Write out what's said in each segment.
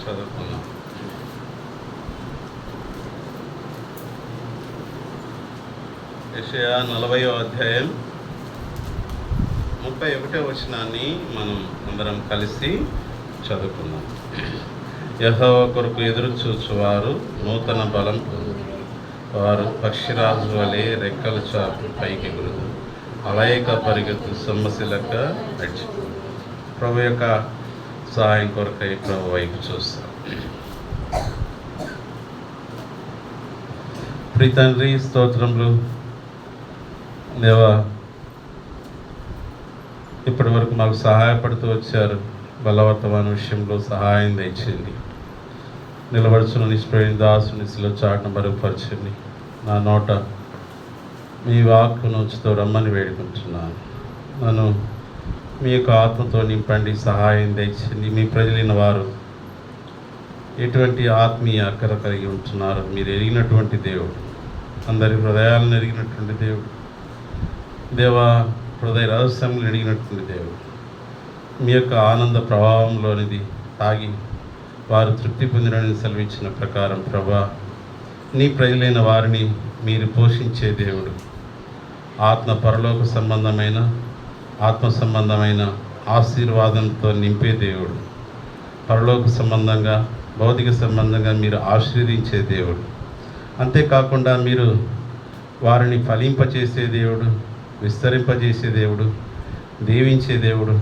చదువుకున్నాం. యెషయా 40వ అధ్యాయం 31వ వచనాన్ని మనం అందరం కలిసి చదువుకున్నాం. యెహోవా కొరకు ఎదురు చూచువారు నూతన బలం పొందుతారు. వారు పక్షిరాజు వలె రెక్కలు చాపి పైకి ఎగురుదు, అలయక పరిగెత్తు, సొమ్మసిలక నడిచిపో. ప్రభు యొక్క సహాయం కొరకై ప్రభు వైపు చూస్తాం. ప్రియ తండ్రి, స్తోత్రములు దేవా. ఇప్పటి వరకు మాకు సహాయపడుతూ వచ్చారు. బలవర్తమాన విషయంలో సహాయం దయచేయండి. నిలబడుచున్న నిష్ప్రయోజన దాసుని శిలో చాటును మరుగుపరచండి. నా నోట మీ వాక్కును ఉంచుతూ రమ్మని వేడుకుంటున్నాను. నన్ను మీ యొక్క ఆత్మతో నింపండి, సహాయం దయచేయండి. మీ ప్రజలైన వారు ఎటువంటి ఆత్మీయ అక్కర కలిగి ఉంటున్నారు. మీరు ఎరిగినటువంటి దేవుడు, అందరి హృదయాలను ఎరిగినటువంటి దేవుడు, దేవా, హృదయ రహస్యములు ఎరిగినటువంటి దేవుడు. మీ యొక్క ఆనంద ప్రభావంలోనిది తాగి వారు తృప్తి పొందినని సెలవిచ్చిన ప్రకారం ప్రభా, నీ ప్రజలైన వారిని మీరు పోషించే దేవుడు. ఆత్మ పరలోక సంబంధమైన, ఆత్మ సంబంధమైన ఆశీర్వాదంతో నింపే దేవుడు. పరలోక సంబంధంగా, భౌతిక సంబంధంగా మీరు ఆశీర్వదించే దేవుడు. అంతేకాకుండా మీరు వారిని ఫలింపచేసే దేవుడు, విస్తరింపజేసే దేవుడు, దీవించే దేవుడు,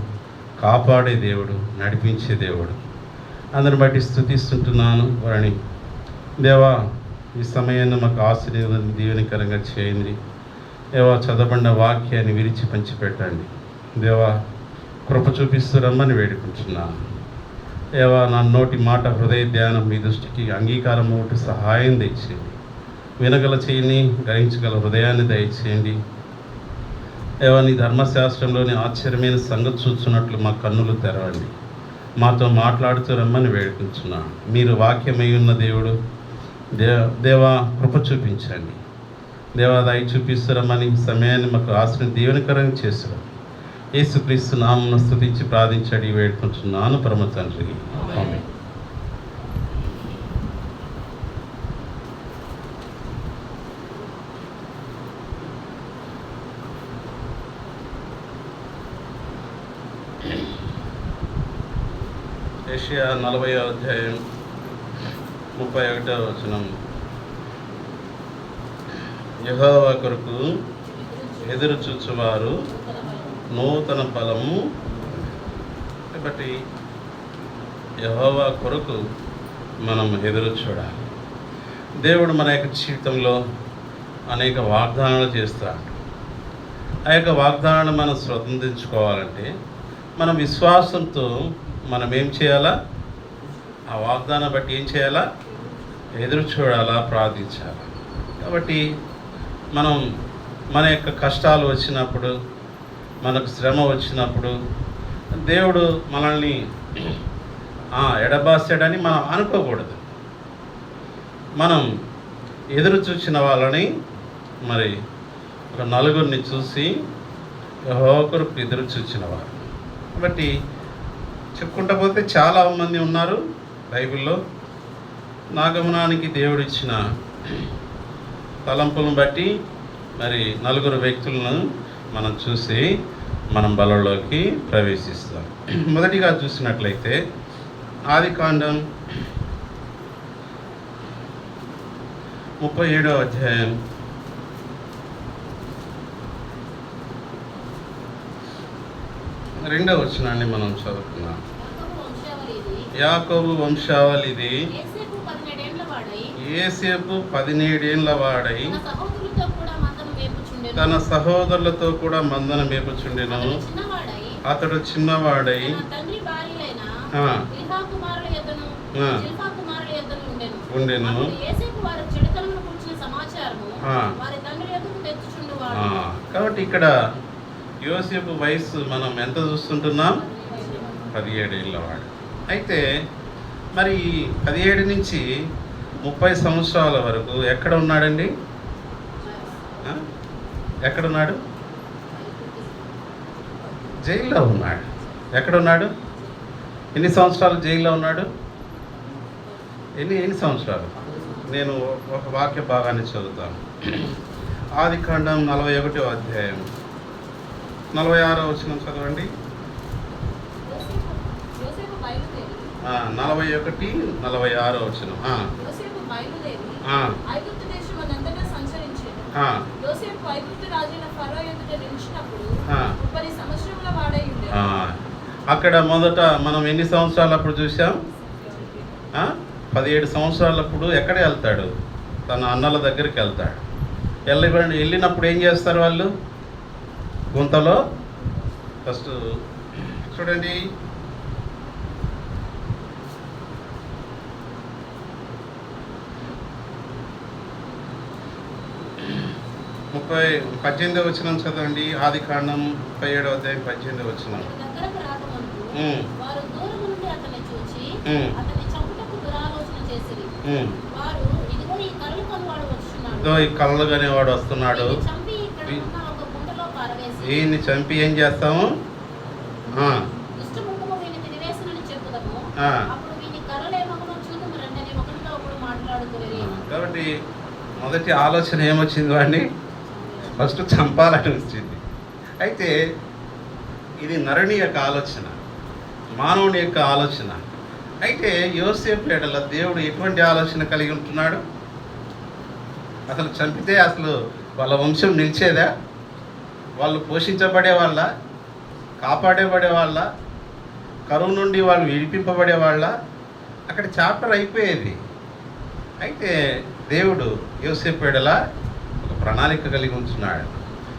కాపాడే దేవుడు, నడిపించే దేవుడు. అందరిని బట్టి స్తుతిస్తుంటున్నాను. వారిని దేవా, ఈ సమయాన్ని మాకు ఆశీర్వాదాన్ని దీవెనకరంగా చేయండి. దేవా, చదవబడిన వాక్యాన్ని విరిచి పంచిపెట్టండి. దేవా, కృప చూపిస్తూ రమ్మని వేడుకుంటున్నాను. దేవా, నా నోటి మాట, హృదయ ధ్యానం మీ దృష్టికి అంగీకారం ఒకటి సహాయం దయచేయండి. వినగల చేయండి, గ్రహించగల హృదయాన్ని దయచేయండి. దేవా, నీ ధర్మశాస్త్రంలోని ఆశ్చర్యమైన సంగతి చూస్తున్నట్లు మా కన్నులు తెరవండి. మాతో మాట్లాడుతూ రమ్మని వేడుకుంటున్నాను. మీరు వాక్యమై ఉన్న దేవుడు. దేవా, కృప చూపించండి. దేవా, దయ చూపిస్తూ రమ్మని సమయాన్ని మాకు ఆశ్రయం దీవెనకరంగా చేశారు. యేసుక్రీస్తు నామమున స్తుతించి ప్రార్థించడి వేడుకుంటున్నాను పరమ తండ్రి. ఆమేన్. యెషయా 40వ అధ్యాయం 31వ వచనం. యెహోవా కొరకు ఎదురు చూచువారు నూతన బలము. కాబట్టి యెహోవా కొరకు మనం ఎదురు చూడాలి. దేవుడు మన యొక్క జీవితంలో అనేక వాగ్దానాలు చేస్తాడు. ఆ యొక్క వాగ్దానాన్ని మనం స్వతంత్రించుకోవాలంటే మన విశ్వాసంతో మనం ఏం చేయాలా? ఆ వాగ్దానం బట్టి ఏం చేయాలా? ఎదురు చూడాలా, ప్రార్థించాలా. కాబట్టి మనం మన యొక్క కష్టాలు వచ్చినప్పుడు, మనకు శ్రమ వచ్చినప్పుడు దేవుడు మనల్ని ఎడబాసాడని మనం అనుకోకూడదు. మనం ఎదురు చూసిన వాళ్ళని, మరి ఒక నలుగురిని చూసి ఒకరు ఎదురు చూచిన వారు. కాబట్టి చెప్పుకుంటా పోతే చాలా మంది ఉన్నారు బైబిల్లో. నా గమనానికి దేవుడిచ్చిన తలంపులను బట్టి మరి నలుగురు వ్యక్తులను మనం చూసి మనం బలంలోకి ప్రవేశిస్తాం. మొదటిగా చూసినట్లయితే ఆదికాండం 37వ అధ్యాయం 2వ వచనాన్ని మనం చదువుకున్నాం. యాకోబు వంశావళిది. యోసేపు 17 ఏండ్ల వాడై తన సహోదరులతో కూడా మందను మేపుచుండెను. అతడు చిన్నవాడై ఉండెను. కాబట్టి ఇక్కడ యోసేపు వయసు మనం ఎంత చూస్తుంటున్నాం? 17 ఏళ్ళ వాడు. అయితే మరి 17 నుంచి 30 సంవత్సరాల వరకు ఎక్కడ ఉన్నాడండి? ఎక్కడున్నాడు? జైల్లో ఉన్నాడు. ఎక్కడున్నాడు? ఎన్ని సంవత్సరాలు జైల్లో ఉన్నాడు? ఎన్ని సంవత్సరాలు? నేను ఒక వాక్య భాగాన్ని చదువుతాను. ఆదికాండం 41వ అధ్యాయం 46వ వచనం చదవండి. 41, 46వ వచనం. అక్కడ మొదట మనం ఎన్ని సంవత్సరాలు అప్పుడు చూసాం? 17 సంవత్సరాలప్పుడు ఎక్కడ వెళ్తాడు? తన అన్నల దగ్గరికి వెళ్తాడు. వెళ్ళినప్పుడు ఏం చేస్తారు వాళ్ళు? గుంతలో ఫస్ట్ చూడండి, 18వ వచనం చదవండి. ఆదికాండం 37వ అధ్యాయం 18వ వచనం. ఈ కళ్ళు కనేవాడు వస్తున్నాడు, ఈయన్ని చంపి ఏం చేస్తాము? కాబట్టి మొదటి ఆలోచన ఏమొచ్చింది? వాడిని ఫస్ట్ చంపాలని వచ్చింది. అయితే ఇది నరుని యొక్క ఆలోచన, మానవుని యొక్క ఆలోచన. అయితే యోసేపు ఎడల దేవుడు ఎటువంటి ఆలోచన కలిగి ఉంటున్నాడు? అసలు చంపితే అసలు వాళ్ళ వంశం నిలిచేదా? వాళ్ళు పోషించబడే వాళ్ళ, కాపాడబడే వాళ్ళ, కరువు నుండి వాళ్ళు విడిపింపబడే వాళ్ళ, అక్కడ చాప్టర్ అయిపోయేది. అయితే దేవుడు యోసేపు ఎడల ఒక ప్రణాళిక కలిగి ఉంటున్నాడు,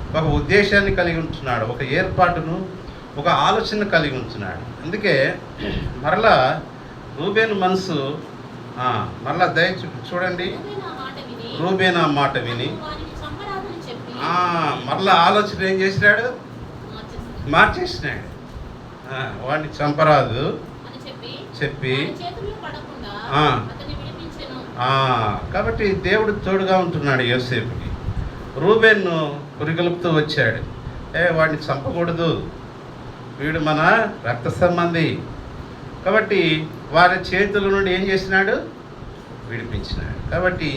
ఒక ఉద్దేశాన్ని కలిగి ఉంటున్నాడు, ఒక ఏర్పాటును, ఒక ఆలోచన కలిగి ఉంటున్నాడు. అందుకే మరలా రూబేను మనసు మరలా చూడండి, రూబేను ఆ మాట విని మరలా ఆలోచన ఏం చేసినాడు? మార్చేసినాడు. వాడిని చంపరాదు చెప్పి కాబట్టి దేవుడు తోడుగా ఉంటున్నాడు యోసేపుకి. రూబేన్ను పురిగలుపుతూ వచ్చాడు, వాడిని చంపకూడదు, వీడు మన రక్త సంబంధి. కాబట్టి వారి చేతుల నుండి ఏం చేసినాడు? విడిపించినాడు. కాబట్టి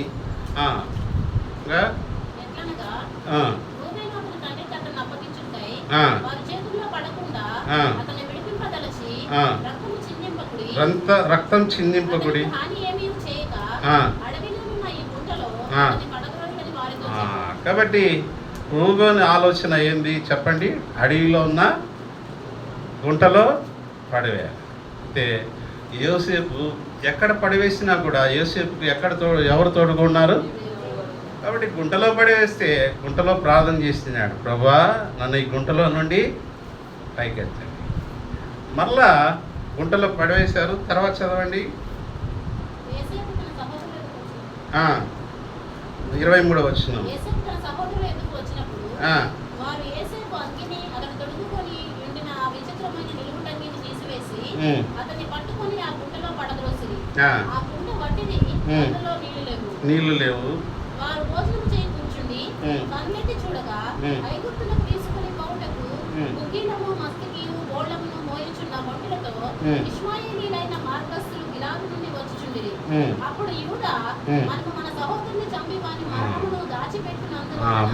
రక్తం చిందింపకుడి. కాబట్టి రూబేను ఆలోచన ఏంది చెప్పండి? అడవిలో ఉన్న గుంటలో పడివేయాలి. అంటే యోసేపు ఎక్కడ పడివేసినా కూడా యోసేపుకి ఎవరు తోడుగా ఉన్నారు? కాబట్టి గుంటలో పడివేస్తే గుంటలో ప్రార్థన చేస్తున్నాడు, ప్రభువా నన్ను ఈ గుంటలో నుండి పైకెత్తండి. మరలా గుంటలో పడివేశారు. తర్వాత చదవండి 23వ వచనం. నీళ్లు లేవు.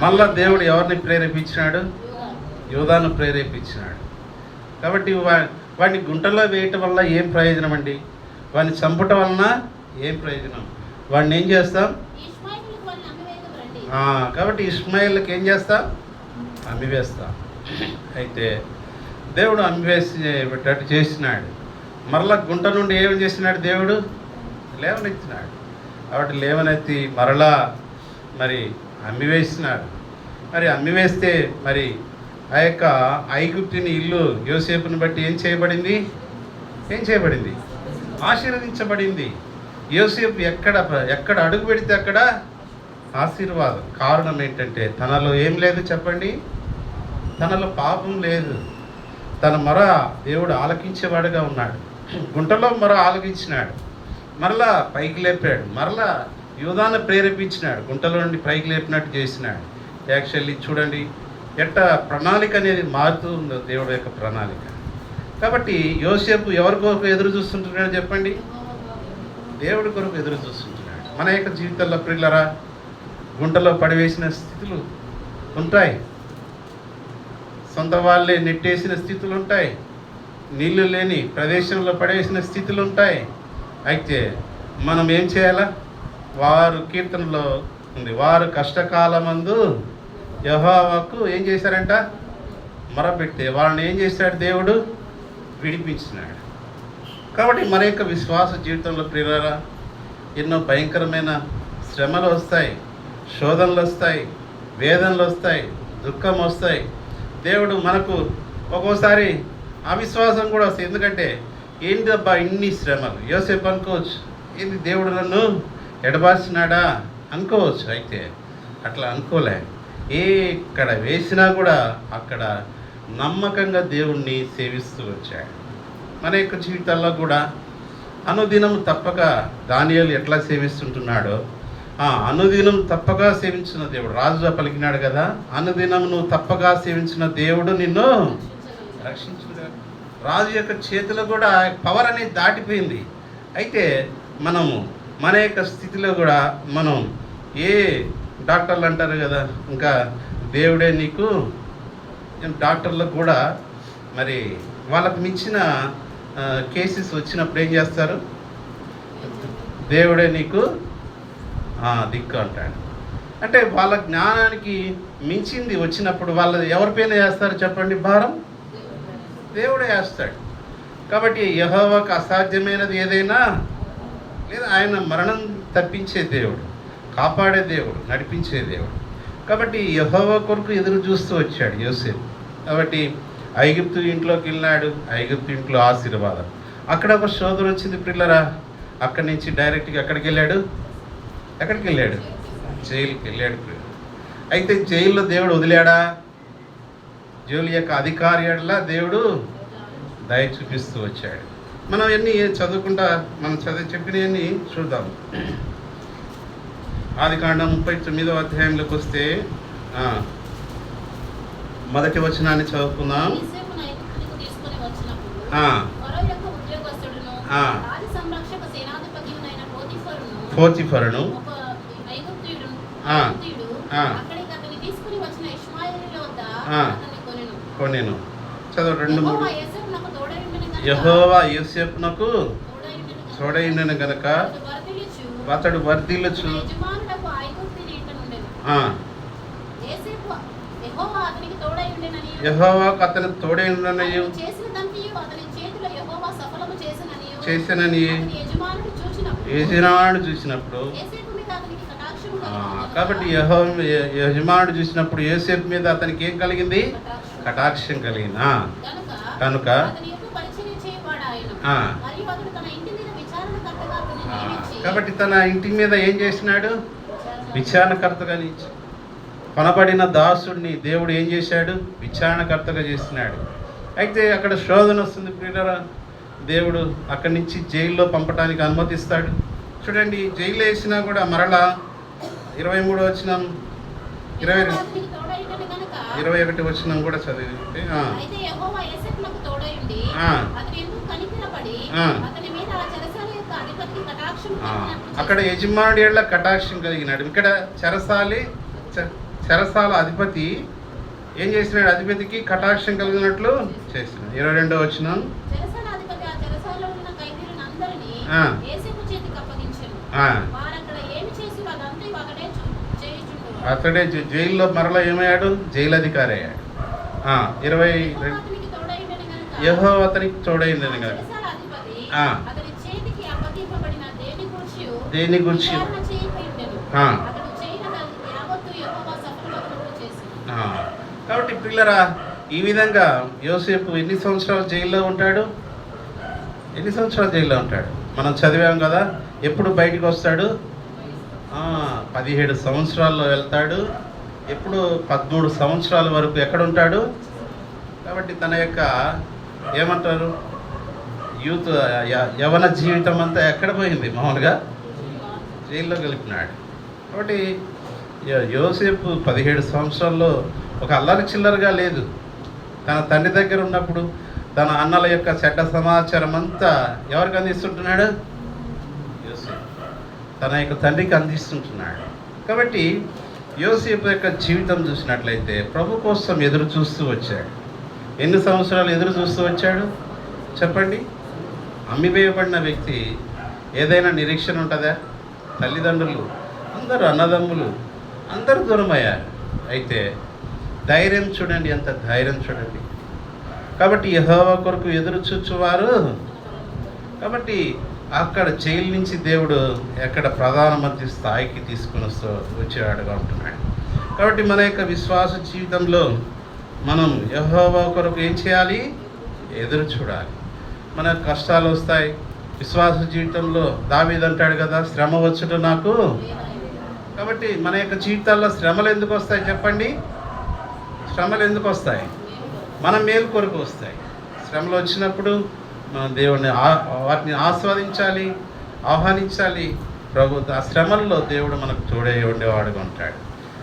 మళ్ళా దేవుడు ఎవరిని ప్రేరేపించినాడు? యూదాను ప్రేరేపించినాడు. కాబట్టి వాడిని గుంటలో వేయటం వల్ల ఏం ప్రయోజనం అండి? వాడిని చంపటం వలన ఏం ప్రయోజనం? వాడిని ఏం చేస్తాం? కాబట్టి ఇష్మాయిల్కి ఏం చేస్తాం? అమ్మివేస్తాం. అయితే దేవుడు అమ్మివేసేటట్టు చేసినాడు. మరలా గుంట నుండి ఏం చేసినాడు? దేవుడు లేవనెత్తినాడు. కాబట్టి లేవనెత్తి మరలా మరి అమ్మివేసినాడు. మరి అమ్మివేస్తే మరి ఆ యొక్క ఐగుప్తుని ఇల్లు యోసేపుని బట్టి ఏం చేయబడింది? ఆశీర్వదించబడింది. యోసేపు ఎక్కడ అడుగు పెడితే అక్కడ ఆశీర్వాదం. కారణం ఏంటంటే తనలో ఏం లేదు చెప్పండి? తనలో పాపం లేదు. తన మొర దేవుడు ఆలకించేవాడుగా ఉన్నాడు. గుంటలో మొర ఆలకించినాడు, మరలా పైకి లేపాడు, మరలా యూదాను ప్రేరేపించినాడు, గుంటలో నుండి పైకి లేపినట్టు చేసినాడు. యాక్చువల్లీ చూడండి ఎట్ట ప్రణాళిక అనేది మారుతూ ఉందో దేవుడు యొక్క ప్రణాళిక. కాబట్టి యోసేపు ఎవరికో ఎదురు చూస్తుంటున్నాడు చెప్పండి? దేవుడి కొరకు ఎదురు చూస్తుంటున్నాడు. మన యొక్క జీవితంలో ప్రియులరా గుంటలో పడివేసిన స్థితులు ఉంటాయి, సొంత వాళ్ళే నెట్టేసిన స్థితులు ఉంటాయి, నీళ్లు లేని ప్రదేశంలో పడేసిన స్థితులు ఉంటాయి. అయితే మనం ఏం చేయాలా? వారు కీర్తనలో ఉంది, వారు కష్టకాలమందు యెహోవాకు ఏం చేశారంట? మొరపెడితే వాళ్ళని ఏం చేశాడు? దేవుడు విడిపించినాడు. కాబట్టి మన యొక్క విశ్వాస జీవితంలో ప్రియులారా ఎన్నో భయంకరమైన శ్రమలు వస్తాయి, శోధనలు వస్తాయి, వేదనలు వస్తాయి, దుఃఖం వస్తాయి. దేవుడు మనకు ఒక్కోసారి అవిశ్వాసం కూడా వస్తాయి. ఎందుకంటే ఏంటబ్బా ఇన్ని శ్రమలు? యోసేపు అనుకోవచ్చు, ఏంది దేవుడు నన్ను ఎడబార్చినాడా అనుకోవచ్చు. అయితే అట్లా అనుకోలే. ఎక్కడ వేసినా కూడా అక్కడ నమ్మకంగా దేవుణ్ణి సేవిస్తూ వచ్చాడు. మన యొక్క జీవితాల్లో కూడా అనుదినం తప్పక దానియేలు ఎట్లా సేవిస్తుంటున్నాడో అనుదినం తప్పగా సేవించిన దేవుడు రాజుగా పలికినాడు కదా, అనుదినం నువ్వు తప్పగా సేవించిన దేవుడు నిన్ను రక్షించుగా. రాజు యొక్క చేతిలో కూడా పవర్ అనేది దాటిపోయింది. అయితే మనము మన యొక్క స్థితిలో కూడా మనం ఏ డాక్టర్లు అంటారు కదా, ఇంకా దేవుడే నీకు, డాక్టర్లకు కూడా మరి వాళ్ళకు మించిన కేసెస్ వచ్చినప్పుడు ఏం చేస్తారు? దేవుడే నీకు దిక్కు అంటాడు. అంటే వాళ్ళ జ్ఞానానికి మించింది వచ్చినప్పుడు వాళ్ళు ఎవరిపైన వేస్తారు చెప్పండి? భారం దేవుడే వేస్తాడు. కాబట్టి యెహోవాకు అసాధ్యమైనది ఏదైనా లేదా, ఆయన మరణం తప్పించే దేవుడు, కాపాడే దేవుడు, నడిపించే దేవుడు. కాబట్టి యెహోవా కొరకు ఎదురు చూస్తూ వచ్చాడు యోసేపు. కాబట్టి ఐగుప్తు ఇంట్లోకి వెళ్ళినాడు, ఐగుప్తు ఇంట్లో ఆశీర్వాదం. అక్కడ ఒక శోధన వచ్చింది ప్రిల్లరా, అక్కడి నుంచి డైరెక్ట్గా ఎక్కడికి వెళ్ళాడు? జైలుకి వెళ్ళాడు. అయితే జైల్లో దేవుడు వదిలాడా? జైలు యొక్క అధికారిలా దేవుడు దయ చూపిస్తూ వచ్చాడు. మనం ఎన్ని చదువుకుంటా మనం చెప్పినవన్నీ చూద్దాం. ఆదికాండం 39వ అధ్యాయంలోకి వస్తే మొదటి వచనాన్ని చదువుకుందాం. పోతిఫరును కొనెను. చదువు 2-3. యెహోవా యోసేపునకు తోడైండెను గనుక అతడు వర్ధిల్లుచు. యెహోవాకు అతనికి తోడైండెననియు చేసినని యజమానుడు చూసినప్పుడు, కాబట్టి యజమానుడు చూసినప్పుడు యోసేపు మీద అతనికి ఏం కలిగింది? కటాక్షం కలిగింది. కనుక కాబట్టి తన ఇంటి మీద ఏం చేసినాడు? విచారణకర్తగా నుంచి కొనబడిన దాసుడిని దేవుడు ఏం చేశాడు? విచారణకర్తగా చేసినాడు. అయితే అక్కడ శోధన వస్తుంది ప్రియులారా, దేవుడు అక్కడి నుంచి జైల్లో పంపడానికి అనుమతిస్తాడు. చూడండి, జైలు వేసినా కూడా మరలా 23వ వచనం 21 వచనం కూడా చదివితే అక్కడ యజమానుడి ఏళ్ళ కటాక్షం కలిగినాడు. ఇక్కడ చెరసాల అధిపతి ఏం చేసినాడు? అధిపతికి కటాక్షం కలిగినట్లు చేసినాడు. 22వ వచనం అతడే జైల్లో మరలా ఏమయ్యాడు? జైలు అధికారి అయ్యాడు. 22 యెహోవా అతనికి తోడైందని కదా, దేని గురించి కాబట్టి పిల్లరా ఈ విధంగా యోసేపు ఎన్ని సంవత్సరాలు జైల్లో ఉంటాడు? మనం చదివాం కదా. ఎప్పుడు బయటికి వస్తాడు? 17 సంవత్సరాల్లో వెళ్తాడు. ఎప్పుడు 13 సంవత్సరాల వరకు ఎక్కడ ఉంటాడు? కాబట్టి తన యొక్క ఏమంటారు యూత్ యవన జీవితం అంతా ఎక్కడ పోయింది? మామూలుగా జైల్లో గలిపినాడు. కాబట్టి యోసేపు 17 సంవత్సరాల్లో ఒక అల్లరి చిల్లరగా లేదు. తన తండ్రి దగ్గర ఉన్నప్పుడు తన అన్నల యొక్క చెడ్డ సమాచారం అంతా ఎవరికి అందిస్తుంటున్నాడు? యోసేపు తన యొక్క తండ్రికి అందిస్తుంటున్నాడు. కాబట్టి యోసేపు యొక్క జీవితం చూసినట్లయితే ప్రభు కోసం ఎదురు చూస్తూ వచ్చాడు. ఎన్ని సంవత్సరాలు ఎదురు చూస్తూ వచ్చాడు చెప్పండి? అమ్మివేయబడిన వ్యక్తి ఏదైనా నిరీక్షణ ఉంటుందా? తల్లిదండ్రులు అందరూ, అన్నదమ్ములు అందరూ దూరం అయ్యారు. అయితే ధైర్యం చూడండి, ఎంత ధైర్యం చూడండి. కాబట్టి యెహోవా కొరకు ఎదురు చూచువారు. కాబట్టి అక్కడ జైలు నుంచి దేవుడు ఎక్కడ ప్రధానమంత్రి స్థాయికి తీసుకుని వచ్చేవాడుగా ఉంటున్నాడు. కాబట్టి మన యొక్క విశ్వాస జీవితంలో మనం యెహోవా కొరకు ఏం చేయాలి? ఎదురు చూడాలి. మన కష్టాలు వస్తాయి. విశ్వాస జీవితంలో దావీదు అంటాడు కదా, శ్రమ వచ్చుట నాకు. కాబట్టి మన యొక్క జీవితాల్లో శ్రమలు ఎందుకు వస్తాయి చెప్పండి? శ్రమలు ఎందుకు వస్తాయి? మన మేలు కొరకు వస్తాయి. శ్రమలు వచ్చినప్పుడు మనం దేవుడిని వాటిని ఆస్వాదించాలి, ఆహ్వానించాలి. ప్రభు ఆ శ్రమల్లో దేవుడు మనకు తోడే ఉండేవాడుగా ఉంటాడు.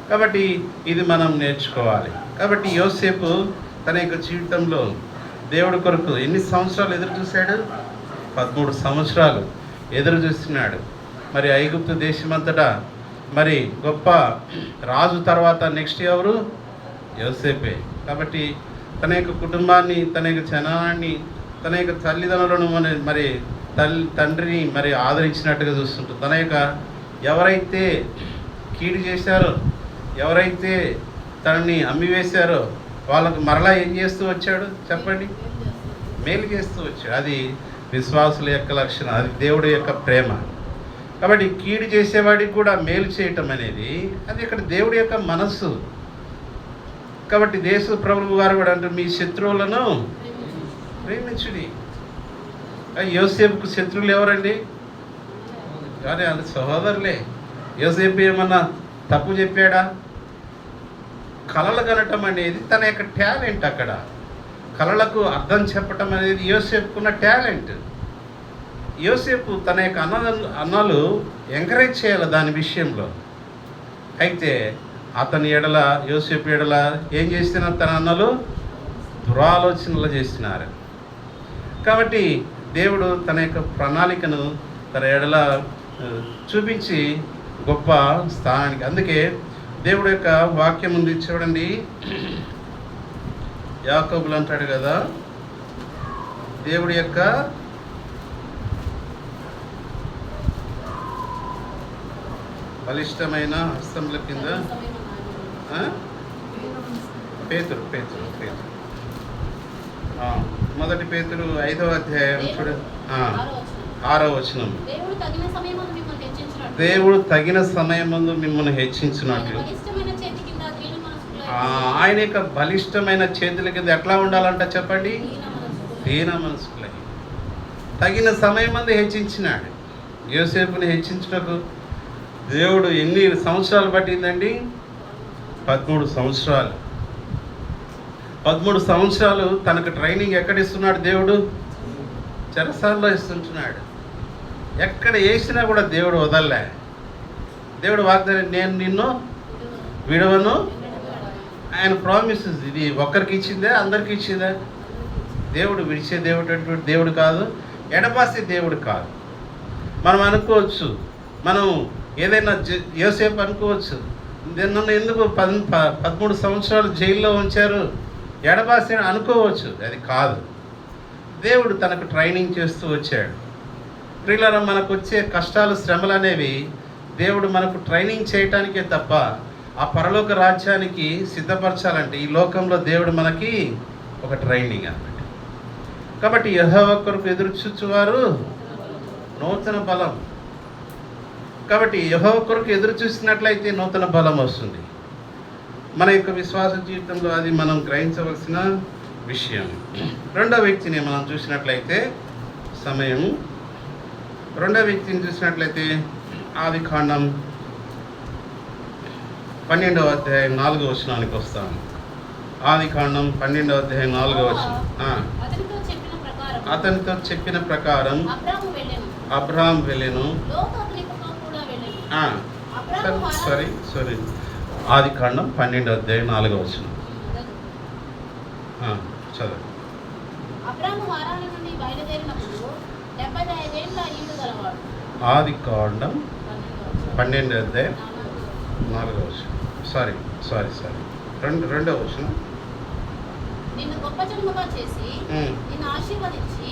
కాబట్టి ఇది మనం నేర్చుకోవాలి. కాబట్టి యోసేపు తన యొక్క జీవితంలో దేవుడి కొరకు ఎన్ని సంవత్సరాలు ఎదురు చూశాడు? 13 సంవత్సరాలు ఎదురు చూస్తున్నాడు. మరి ఐగుప్తు దేశమంతటా మరి గొప్ప రాజు తర్వాత నెక్స్ట్ ఎవరు? యోసేపే. కాబట్టి తన యొక్క కుటుంబాన్ని, తన యొక్క జనాన్ని, తన యొక్క తల్లిదండ్రులను మరి తండ్రిని మరి ఆదరించినట్టుగా చూస్తుంటారు. తన యొక్క ఎవరైతే కీడు చేశారో, ఎవరైతే తనని అమ్మివేశారో వాళ్ళకు మరలా ఏం చేస్తూ వచ్చాడు చెప్పండి? మేలు చేస్తూ వచ్చాడు. అది విశ్వాసుల యొక్క లక్షణం, అది దేవుడి యొక్క ప్రేమ. కాబట్టి కీడు చేసేవాడికి కూడా మేలు చేయటం అనేది అది ఇక్కడ దేవుడి యొక్క మనస్సు. కాబట్టి దేశ ప్రభువు గారు కూడా అంటారు, మీ శత్రువులను ప్రేమించుడి. యోసేపుకు శత్రువులు ఎవరండి? కానీ అది సహోదరులే. యోసేపు ఏమన్నా తప్పు చెప్పాడా? కలలు కనటం అనేది తన యొక్క టాలెంట్. అక్కడ కలలకు అర్థం చెప్పటం అనేది యోసేపుకున్న టాలెంట్. యోసేపు తన యొక్క అన్నలు ఎంకరేజ్ చేయాలి దాని విషయంలో. అయితే అతని ఎడల, యోసేపు ఎడల ఏం చేస్తున్నారు? తన అన్నలు దురాలోచనలు చేస్తున్నారు. కాబట్టి దేవుడు తన యొక్క ప్రణాళికను తన ఎడల చూపించి గొప్ప స్థానానికి, అందుకే దేవుడు యొక్క వాక్యం ఉంది చూడండి. యాకోబులు అంటాడు కదా, దేవుడి యొక్క బలిష్టమైన హస్తముల కింద పేతురు మొదటి పేతురు 5వ అధ్యాయం చూడ 6వ వచనం. దేవుడు తగిన సమయమందు మిమ్మల్ని హెచ్చించినట్లు. ఆయన యొక్క బలిష్టమైన చేతుల కింద ఎట్లా ఉండాలంట చెప్పండి? దీన మనసుకులై తగిన సమయమందు హెచ్చించినాడు. యోసేపుని హెచ్చించుటకు దేవుడు ఎన్ని సంవత్సరాలు పట్టిందండి? 13 సంవత్సరాలు. 13 సంవత్సరాలు తనకు ట్రైనింగ్ ఎక్కడ ఇస్తున్నాడు దేవుడు? చెరసాల్లో ఇస్తుంటున్నాడు. ఎక్కడ వేసినా కూడా దేవుడు వదలలే. దేవుడు వాగ్దానం, నేను నిన్ను విడవను. ఆయన ప్రామిసెస్. ఇది ఒక్కరికి ఇచ్చిందే, అందరికి ఇచ్చిందే. దేవుడు విడిచే దేవుడు కాదు, ఎడబాసే దేవుడు కాదు. మనం అనుకోవచ్చు, మనం ఏదైనా యోసేపు అనుకోవచ్చు, నన్ను ఎందుకు 13 సంవత్సరాలు జైల్లో ఉంచారు, ఎడబాసి అనుకోవచ్చు. అది కాదు. దేవుడు తనకు ట్రైనింగ్ చేస్తూ వచ్చాడు. ప్రియులారా, మనకు వచ్చే కష్టాలు, శ్రమలు అనేవి దేవుడు మనకు ట్రైనింగ్ చేయటానికే తప్ప ఆ పరలోక రాజ్యానికి సిద్ధపరచాలంటే ఈ లోకంలో దేవుడు మనకి ఒక ట్రైనింగ్ అన్నమాట. కాబట్టి యెహోవా కొరకు ఎదురు చూచువారు నూతన బలం. కాబట్టి యెహోవా కొరకు ఎదురు చూసినట్లయితే నూతన బలం వస్తుంది. మన యొక్క విశ్వాస జీవితంలో అది మనం గ్రహించవలసిన విషయం. రెండో వ్యక్తిని మనం చూసినట్లయితే రెండో వ్యక్తిని చూసినట్లయితే ఆదికాండం 12వ అధ్యాయం 4వ వచనానికి వస్తాం. ఆదికాండం 12వ అధ్యాయం 4వ వచనం. అతనితో చెప్పిన ప్రకారం అబ్రహాము వెళ్ళెను. సారీ ఆదికాండం 12వ అధ్యాయం 4వ వచనం చదువు. అబ్రాము వారాల నుండి బయలుదేరినప్పుడు 75 ఏళ్ల ఈడు గలవాడు. ఆది కాండం 12వ అధ్యాయం 4వ వచనం. సారీ రెండవ వచనం. నిన్ను గొప్ప జనముగా చేసి నిన్ను ఆశీర్వదించి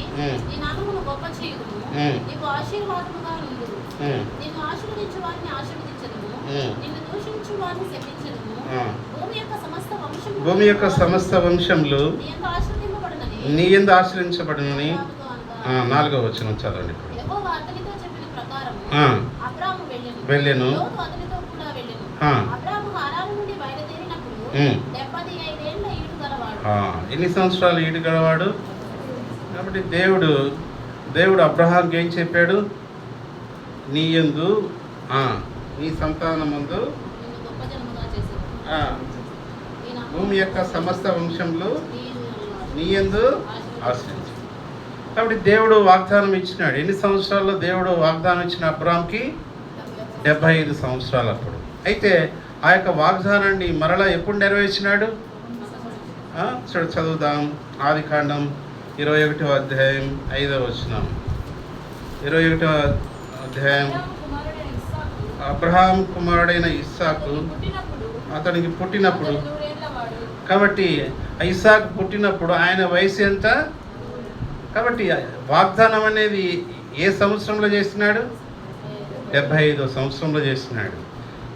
నీ నామమును గొప్ప చేయుదును. నీకు ఆశీర్వాదముగా ఉండును. నిన్ను ఆశీర్వదించు వారిని ఆశీర్వదించదును. నిన్ను దూషించు వారిని శపించదును. భూమి యొక్క సమస్త వంశములు నీ యందు ఆశ్రయించబడునని. 4వ వచనం చదవండి. యెహోవా అతనితో చెప్పిన ప్రకారము అబ్రాము వెళ్ళెను. లోతు అతనితో కూడా వెళ్ళెను. అబ్రాము హారాను నుండి బయలుదేరినప్పుడు 75 ఏళ్ల ఈడు గలవాడు. ఎన్ని సంవత్సరాలు ఈడు గలవాడు? కాబట్టి దేవుడు అబ్రహాంకి ఏం చెప్పాడు? నీ యందు నీ సంతానమందు భూమి యొక్క సమస్త వంశంలో నీ యందు ఆశ్రయించు. కాబట్టి దేవుడు వాగ్దానం ఇచ్చినాడు. ఎన్ని సంవత్సరాల్లో దేవుడు వాగ్దానం ఇచ్చిన అబ్రాహాంకి? 75 సంవత్సరాలు అప్పుడు. అయితే ఆ యొక్క వాగ్దానాన్ని మరలా ఎప్పుడు నెరవేర్చినాడు? చదువుదాం. ఆది కాండం 21వ అధ్యాయం 5వ వచనం. 21వ అధ్యాయం. అబ్రహాం కుమారుడైన ఇస్సాకు అతనికి పుట్టినప్పుడు, కాబట్టి ఇస్సాకు పుట్టినప్పుడు ఆయన వయసు ఎంత? కాబట్టి వాగ్దానం అనేది ఏ సంవత్సరంలో చేస్తున్నాడు? 75వ సంవత్సరంలో చేస్తున్నాడు.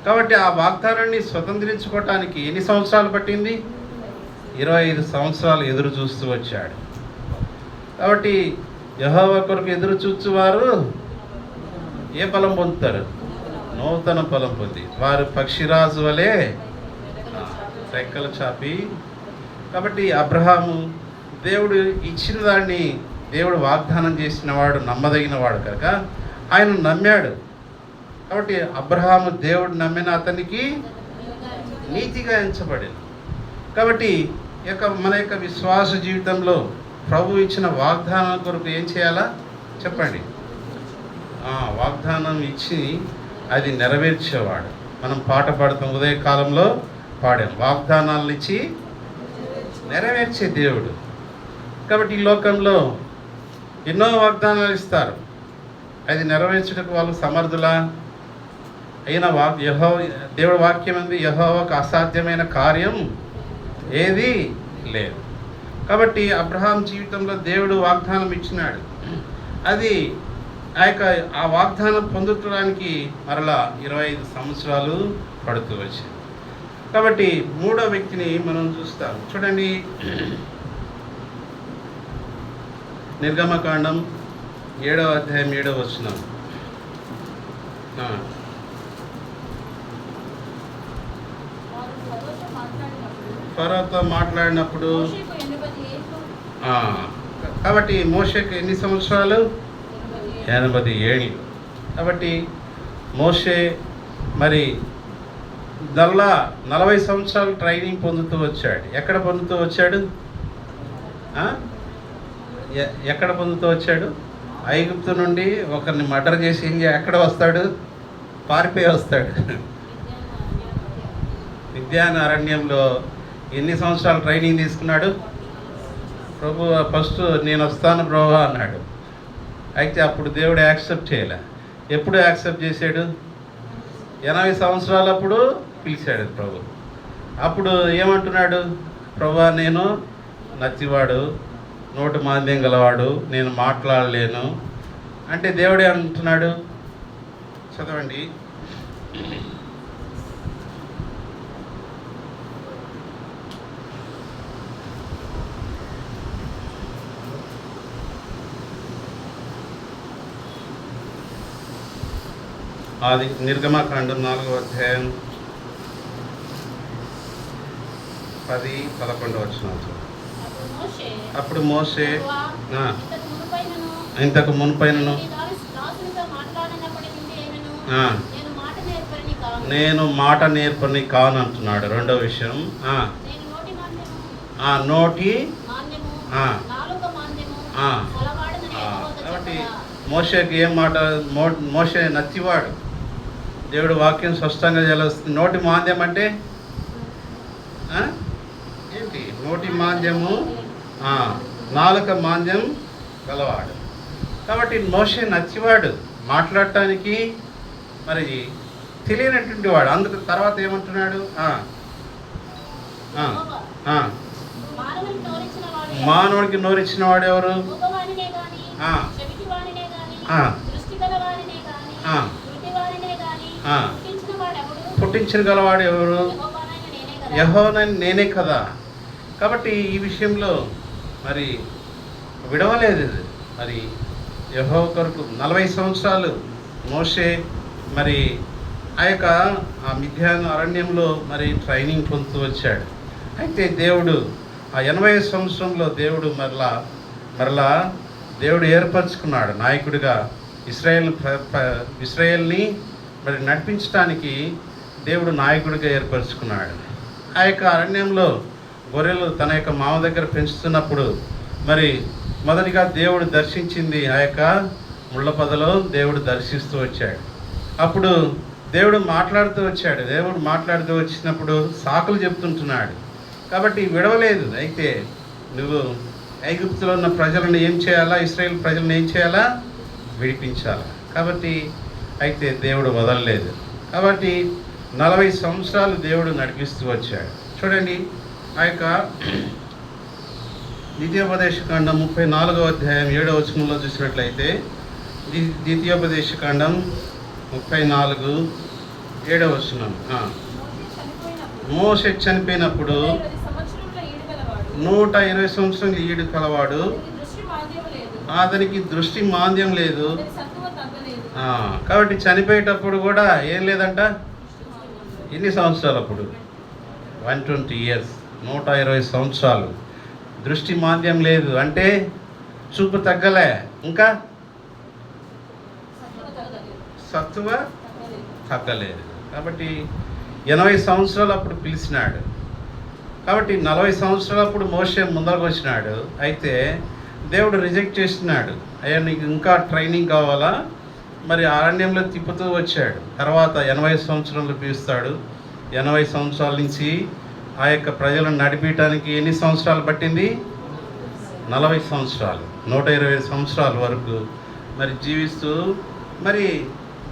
కాబట్టి ఆ వాగ్దానాన్ని స్వతంత్రించుకోవటానికి ఎన్ని సంవత్సరాలు పట్టింది? 25 సంవత్సరాలు ఎదురు చూస్తూ వచ్చాడు. కాబట్టి యెహోవా కొరకు ఎదురు చూచువారు ఏ ఫలం పొందుతారు? నూతన ఫలం పొంది వారు పక్షిరాజు వలె రెక్కలు చాపి. కాబట్టి అబ్రహాము దేవుడు ఇచ్చిన దాన్ని దేవుడు వాగ్దానం చేసిన వాడు, నమ్మదగిన వాడు కనుక ఆయన నమ్మాడు. కాబట్టి అబ్రహాము దేవుడు నమ్మిన అతనికి నీతిగా ఎంచబడింది. కాబట్టి మన యొక్క విశ్వాస జీవితంలో ప్రభు ఇచ్చిన వాగ్దానం కొరకు ఏం చేయాలా చెప్పండి? వాగ్దానం ఇచ్చి అది నెరవేర్చేవాడు. మనం పాట పాడతాం, ఉదయకాలంలో పాడాం. వాగ్దానాలను ఇచ్చి నెరవేర్చే దేవుడు. కాబట్టి ఈ లోకంలో ఎన్నో వాగ్దానాలు ఇస్తారు. అది నెరవేర్చడానికి వాళ్ళు సమర్థులా? అయినా దేవుడి వాక్యం ఉంది, యెహోవాకు అసాధ్యమైన కార్యం ఏది లేదు. కాబట్టి అబ్రహాం జీవితంలో దేవుడు వాగ్దానం ఇచ్చినాడు. అది ఆ వాగ్దానం పొందుకోవడానికి మరలా 25 సంవత్సరాలు పడుతూ వచ్చింది. కాబట్టి మూడో వ్యక్తిని మనం చూస్తాం. చూడండి, నిర్గమకాండం 7వ అధ్యాయం 7వ వచనం. ఫరోతో మాట్లాడినప్పుడు కాబట్టి మోషేకి ఎన్ని సంవత్సరాలు? 80 ఏళ్ళు. కాబట్టి మోషే మరి 40 సంవత్సరాలు ట్రైనింగ్ పొందుతూ వచ్చాడు. ఎక్కడ పొందుతూ వచ్చాడు? ఐగుప్తు నుండి ఒకరిని మర్డర్ చేసి ఎక్కడ వస్తాడు? పారిపోయి వస్తాడు. మిద్యాన్ అరణ్యంలో ఎన్ని సంవత్సరాలు ట్రైనింగ్ తీసుకున్నాడు? ప్రభు ఫస్ట్ నేను వస్తాను ప్రభు అన్నాడు. అయితే అప్పుడు దేవుడు యాక్సెప్ట్ చేయలే. ఎప్పుడు యాక్సెప్ట్ చేశాడు? 80 సంవత్సరాలప్పుడు పిలిచాడు ప్రభు. అప్పుడు ఏమంటున్నాడు? ప్రభు నేను నత్తివాడు, నోటి మాంద్యం గలవాడు, నేను మాట్లాడలేను అంటే దేవుడే అంటున్నాడు. చదవండి. ఆది నిర్గమకాండం 4వ అధ్యాయం 10-11 వచనాలు. అప్పుడు మోషే ఇంతకు మునుపైనను నేను మాట నేర్పని కాను అంటున్నాడు. రెండో విషయం నోటి. కాబట్టి మోషేకి ఏం మాట? మోషే నత్తివాడు. దేవుడు వాక్యం స్పష్టంగా తెలుస్తుంది. నోటి మాంద్యం అంటే ఏంటి? నోటి మాంద్యము, నాలుక మాంద్యం గలవాడు. కాబట్టి మోషే నత్తివాడు. మాట్లాడటానికి మరి తెలియనటువంటి వాడు. అందుకు తర్వాత ఏమంటున్నాడు? యెహోవా, మానవునికి నోరిచ్చిన వాడు మానవుడికి నోరిచ్చిన వాడు ఎవరు? మూగవానినే గాని, ఆ. చెవిటివానినే గాని, ఆ. దృష్టిగలవానినే గాని, ఆ. గుడ్డివానినే గాని ఆ. పుట్టించిన వాడెవడు? పుట్టించగలవాడు ఎవరు? యెహోవానైన నేనే కదా. యెహోవానైన నేనే కదా. కాబట్టి ఈ విషయంలో మరి విడవలేదు ఇది. మరి యెహోవా కొరకు 40 సంవత్సరాలు మోషే మరి ఆ మిథ్యాను అరణ్యంలో మరి ట్రైనింగ్ పొందుతూ వచ్చాడు. అయితే దేవుడు ఆ 80 సంవత్సరంలో దేవుడు మరలా దేవుడు ఏర్పరచుకున్నాడు నాయకుడిగా. ఇశ్రాయేల్ని మరి నడిపించడానికి దేవుడు నాయకుడిగా ఏర్పరచుకున్నాడు. ఆ యొక్క అరణ్యంలో గొర్రెలు తన యొక్క మామ దగ్గర పెంచుతున్నప్పుడు మరి మొదటిగా దేవుడు దర్శించింది ఆ యొక్క ముళ్ళ పొదలో దేవుడు దర్శిస్తూ వచ్చాడు. అప్పుడు దేవుడు మాట్లాడుతూ వచ్చాడు. దేవుడు మాట్లాడుతూ వచ్చినప్పుడు సాకులు చెప్తుంటున్నాడు. కాబట్టి విడవలేదు. అయితే నువ్వు ఐగుప్తులో ఉన్న ప్రజలను ఏం చేయాలా? ఇశ్రాయేల్ ప్రజలను ఏం చేయాలా? విడిపించాలా. కాబట్టి అయితే దేవుడు వదలలేదు. కాబట్టి 40 సంవత్సరాలు దేవుడు నడిపిస్తూ వచ్చాడు. చూడండి, ఆ యొక్క ద్వితీయోపదేశకాండం 34వ అధ్యాయం 7వ వచనంలో చూసినట్లయితే, ద్వితీయోపదేశకాండం 34 7వ వచనం. మోషే చనిపోయినప్పుడు 120 సంవత్సరాలు ఈడు కలవాడు, అతనికి దృష్టి మాంద్యం లేదు. కాబట్టి చనిపోయేటప్పుడు కూడా ఏం లేదంట. ఎన్ని సంవత్సరాలు అప్పుడు? 120 years, 120 సంవత్సరాలు. దృష్టి మాంద్యం లేదు అంటే చూపు తగ్గలే, ఇంకా సత్తువ తగ్గలేదు. కాబట్టి 80 సంవత్సరాలు అప్పుడు పిలిచినాడు. కాబట్టి 40 సంవత్సరాలు అప్పుడు మోషే ముందరకు వచ్చినాడు. అయితే దేవుడు రిజెక్ట్ చేస్తున్నాడు. అయ్యా నీకు ఇంకా ట్రైనింగ్ కావాలా? మరి అరణ్యంలో తిప్పుతూ వచ్చాడు. తర్వాత 80 సంవత్సరాలు పిలుస్తాడు. 80 సంవత్సరాల నుంచి ఆ యొక్క ప్రజలను నడిపించడానికి ఎన్ని సంవత్సరాలు పట్టింది? 40 సంవత్సరాలు, 120 సంవత్సరాల వరకు మరి జీవిస్తూ మరి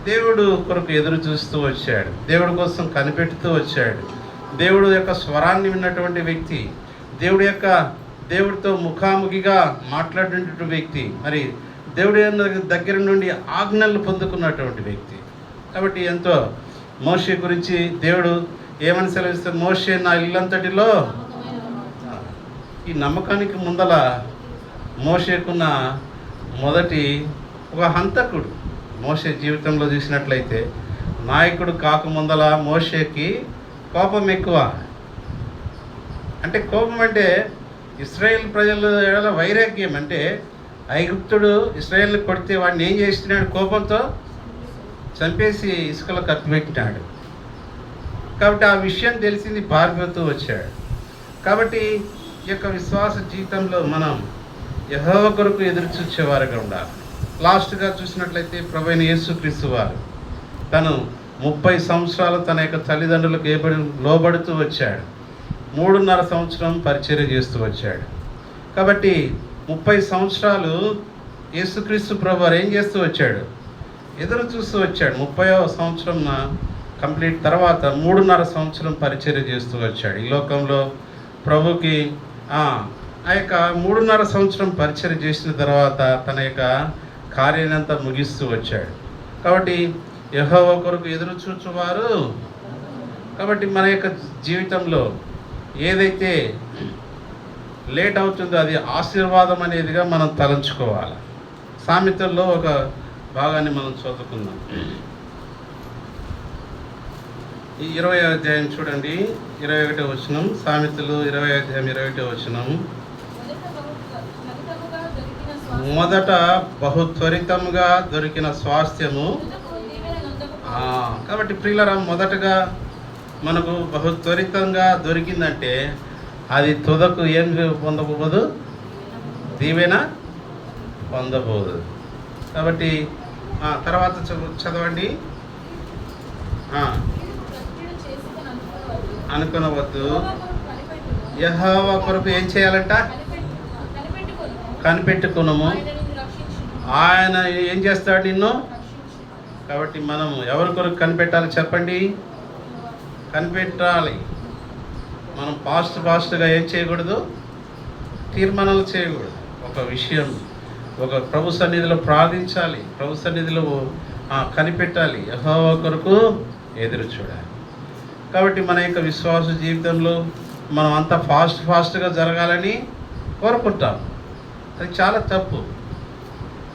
దేవుడు కొరకు ఎదురు చూస్తూ వచ్చాడు. దేవుడి కోసం కనిపెడుతూ వచ్చాడు. దేవుడు యొక్క స్వరాన్ని విన్నటువంటి వ్యక్తి, దేవుడితో ముఖాముఖిగా మాట్లాడినటువంటి వ్యక్తి, మరి దేవుడి దగ్గర నుండి ఆజ్ఞలు పొందుకున్నటువంటి వ్యక్తి. కాబట్టి ఎంతో మోషే గురించి దేవుడు ఏమని సెలవిస్తారు? మోషే నా ఇల్లంతటిలో. ఈ నమ్మకానికి ముందల మోషేకున్న మొదటి ఒక హంతకుడు. మోషే జీవితంలో చూసినట్లయితే నాయకుడు కాకముందల మోషేకి కోపం ఎక్కువ. అంటే కోపం అంటే ఇశ్రాయేల్ ప్రజల ఎడల వైరాగ్యం. అంటే ఐగుప్తుడు ఇశ్రాయేల్ని కొడితే వాడిని ఏం చేస్తున్నాడు? కోపంతో చంపేసి ఇసుకలో కప్పిపెట్టినాడు. కాబట్టి ఆ విషయం తెలిసింది, పారిపోతూ వచ్చాడు. కాబట్టి ఈ యొక్క విశ్వాస జీవితంలో మనం యెహోవా కొరకు ఎదురు చూసేవారుగా ఉండాలి. లాస్ట్గా చూసినట్లయితే ప్రభువైన యేసుక్రీస్తు వారు తను 30 సంవత్సరాలు తన యొక్క తల్లిదండ్రులకు లోబడుతూ వచ్చాడు. 3.5 సంవత్సరం పరిచర్య చేస్తూ వచ్చాడు. కాబట్టి 30 సంవత్సరాలు యేసుక్రీస్తు ప్రభువారు ఏం చేస్తూ వచ్చాడు? ఎదురు చూస్తూ వచ్చాడు. 30వ సంవత్సరం కంప్లీట్ తర్వాత 3.5 సంవత్సరం పరిచర్య చేస్తూ వచ్చాడు ఈ లోకంలో ప్రభుకి. ఆ యొక్క 3.5 సంవత్సరం పరిచర్య చేసిన తర్వాత తన యొక్క కార్యాన్నంతా ముగిస్తూ వచ్చాడు. కాబట్టి యెహోవా కొరకు ఎదురు చూచువారు. కాబట్టి మన యొక్క జీవితంలో ఏదైతే లేట్ అవుతుందో అది ఆశీర్వాదం అనేదిగా మనం తలంచుకోవాలి. సామెతల్లో ఒక భాగాన్ని మనం చదువుకుందాం. ఈ 20వ అధ్యాయం చూడండి, 21వ వచనం. సామెతలు 20వ అధ్యాయం 21వ వచనం. మొదట బహు త్వరితంగా దొరికిన స్వాస్థ్యము. కాబట్టి ప్రియులరా, మొదటగా మనకు బహు త్వరితంగా దొరికిందంటే అది తుదకు ఏం పొందబోదు? దీవెన పొందబోదు. కాబట్టి తర్వాత చదవండి. అనుకునవద్దు. యెహోవా కొరకు ఏం చేయాలంట? కనిపెట్టుకున్నాము. ఆయన ఏం చేస్తాడు? నిన్ను కాబట్టి మనం ఎవరి కొరకు కనిపెట్టాలి చెప్పండి? కనిపెట్టాలి. మనం ఫాస్ట్గా ఏం చేయకూడదు? తీర్మానాలు చేయకూడదు. ఒక విషయం ఒక ప్రభు సన్నిధిలో ప్రార్థించాలి, ప్రభు సన్నిధిలో కనిపెట్టాలి, యెహోవా కొరకు ఎదురు చూడాలి. కాబట్టి మన యొక్క విశ్వాస జీవితంలో మనం అంతా ఫాస్ట్గా జరగాలని కోరుకుంటాం. అది చాలా తప్పు.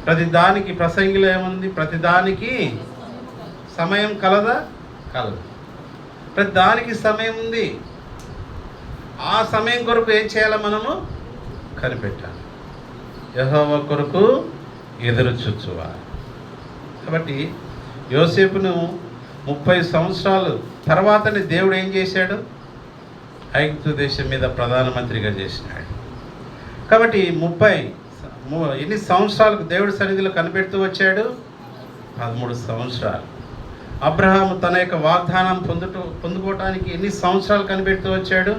ప్రతిదానికి ప్రసంగిలో ఏముంది? ప్రతిదానికి సమయం కలదా? కలదు. ప్రతిదానికి సమయం ఉంది. ఆ సమయం కొరకు ఏం చేయాలి? మనము కనిపెట్టాలి, యెహోవా కొరకు ఎదురు చూచువాలి. కాబట్టి యోసేపును 30 సంవత్సరాలు తర్వాతనే దేవుడు ఏం చేశాడు? ఐగుప్తు దేశం మీద ప్రధానమంత్రిగా చేసినాడు. కాబట్టి ఎన్ని సంవత్సరాలకు దేవుడి సన్నిధిలో కనిపెడుతూ వచ్చాడు? 13 సంవత్సరాలు. అబ్రహాము తన యొక్క వాగ్దానం పొందుకోవటానికి ఎన్ని సంవత్సరాలు కనిపెడుతూ వచ్చాడు?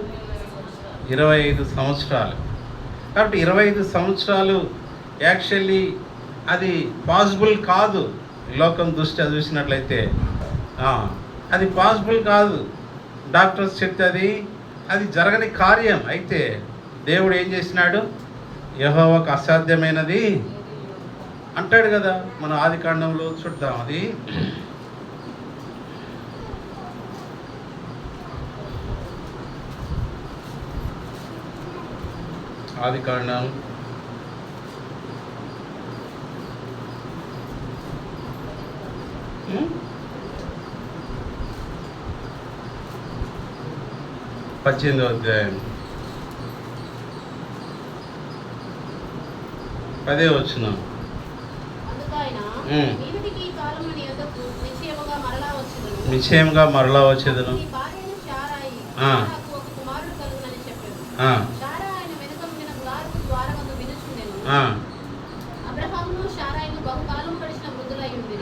25 సంవత్సరాలు. కాబట్టి 25 సంవత్సరాలు యాక్చువల్లీ అది పాసిబుల్ కాదు. లోకం దృష్ట్యా చూసినట్లయితే అది పాసిబుల్ కాదు. డాక్టర్స్ చెప్తే అది జరగని కార్యం. అయితే దేవుడు ఏం చేసినాడు? యెహోవాకు అసాధ్యమైనది అంటాడు కదా. మన ఆదికాండంలో చూద్దాం. అది ఆదికాండం 18వ అధ్యాయం 10వ వచనం. నిశ్చయముగా మరలా వచ్చేదను.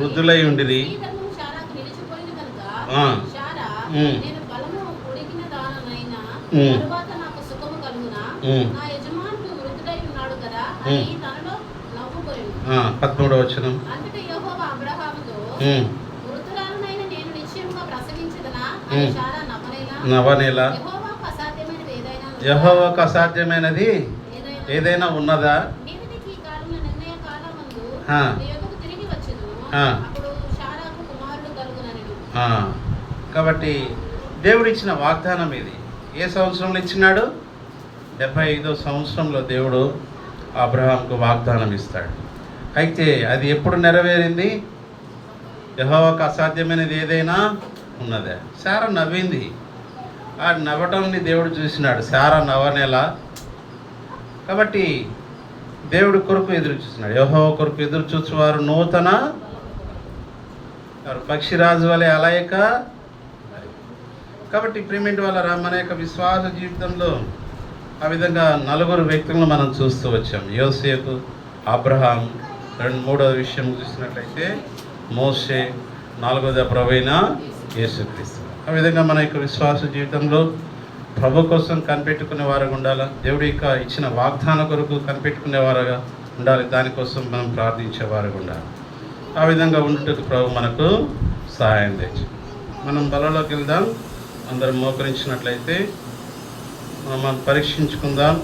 వృద్ధులై ఉండిరి. పదమూడవ వచనం. నవనేల. యెహోవాకు అసాధ్యమైనది ఏదైనా ఉన్నదా? కాబట్టి దేవుడు ఇచ్చిన వాగ్దానం ఇది. ఏ సంవత్సరంలో ఇచ్చినాడు? 75వ సంవత్సరంలో దేవుడు అబ్రహాంకు వాగ్దానం ఇస్తాడు. అయితే అది ఎప్పుడు నెరవేరింది? యెహోవాకు అసాధ్యమైనది ఏదైనా ఉన్నదా? శారా నవ్వింది. ఆ నవ్వటాన్ని దేవుడు చూసినాడు. శారా నవ్వనేల. కాబట్టి దేవుడి కొరకు ఎదురు చూస్తున్నాడు. యెహోవా కొరకు ఎదురు చూసేవారు నూతన పక్షిరాజు వలె అలయక. కాబట్టి ప్రియమైన వాళ్ళరా, మన యొక్క విశ్వాస జీవితంలో ఆ విధంగా 4 వ్యక్తులను మనం చూస్తూ వచ్చాం. యోసేపు, అబ్రహాం, మూడవ విషయం చూసినట్లయితే మోషే, 4వది ప్రభువైన యేసుక్రీస్తు. ఆ విధంగా మన యొక్క విశ్వాస జీవితంలో ప్రభు కోసం కనిపెట్టుకునే వారుగా ఉండాలి. దేవుడి యొక్క ఇచ్చిన వాగ్దాన కొరకు కనిపెట్టుకునే వారుగా ఉండాలి. దానికోసం మనం ప్రార్థించేవారుగా ఉండాలి. ఆ విధంగా ఉండుటకు ప్రభు మనకు సహాయం తెచ్చు. మనం బలలోకి వెళ్దాం. అందరం మోకరించినట్లయితే మనం పరీక్షించుకుందాం.